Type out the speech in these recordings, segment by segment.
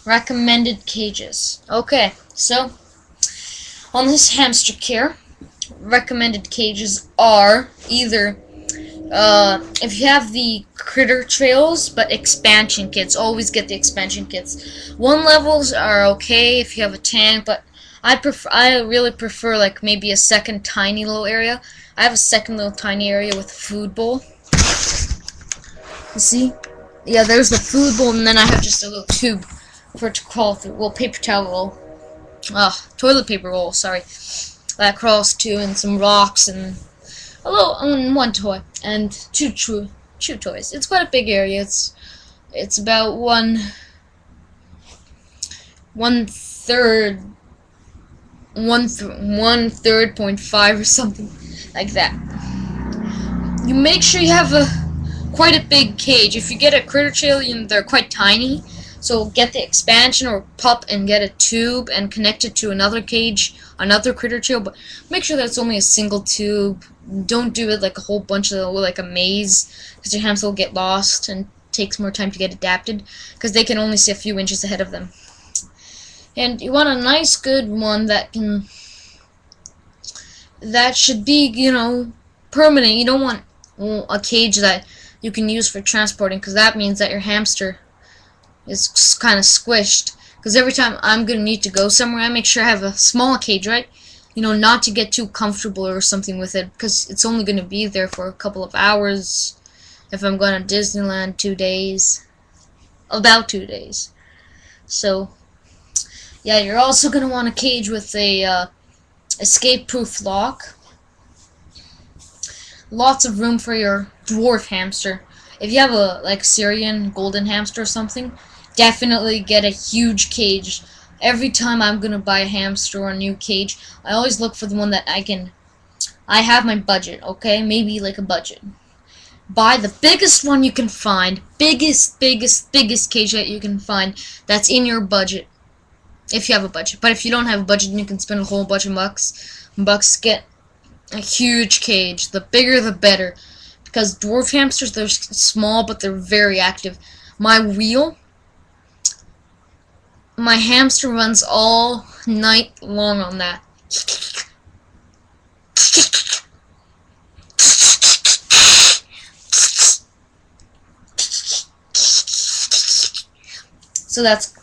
Recommended cages. Okay, so on this hamster care, recommended cages are either if you have the critter trails, but expansion kits. Always get the expansion kits. 1 levels are okay if you have a tank, but I really prefer like maybe a second tiny little area. I have a second little tiny area with a food bowl. You see? Yeah, there's the food bowl, and then I have just a little tube for it to crawl through. Well, paper towel roll. Toilet paper roll, sorry. That crawls to, and some rocks, and a little, one toy, and two chew toys. It's quite a big area. It's about one third 1/3.5 or something like that. You make sure you have quite a big cage. If you get a critter trail, they're quite tiny. So get the expansion or pup and get a tube and connect it to another cage, another critter trail, but make sure that it's only a single tube. Don't do it like a whole bunch of like a maze, because your hamster will get lost and takes more time to get adapted, because they can only see a few inches ahead of them. And you want a nice good one that should be, permanent. You don't want a cage that you can use for transporting, because that means that your hamster is kind of squished. Because every time I'm going to need to go somewhere, I make sure I have a small cage, right? Not to get too comfortable or something with it, because it's only going to be there for a couple of hours if I'm going to Disneyland 2 days. About 2 days. So, yeah, you're also going to want a cage with a escape-proof lock. Lots of room for your dwarf hamster. If you have a Syrian golden hamster or something, definitely get a huge cage. Every time I'm gonna buy a hamster or a new cage, I always look for the one that I have my budget, okay? Maybe like a budget. Buy the biggest one you can find. Biggest cage that you can find that's in your budget. If you have a budget. But if you don't have a budget and you can spend a whole bunch of bucks, get a huge cage. The bigger the better. Because dwarf hamsters, they're small, but they're very active. My hamster runs all night long on that. So that's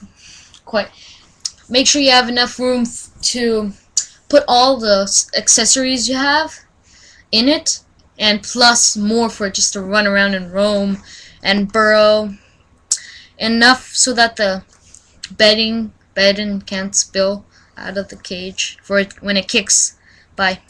quite... Make sure you have enough room to put all the accessories you have in it, and plus more for it just to run around and roam and burrow. Enough so that the bedding can't spill out of the cage for it when it kicks. Bye.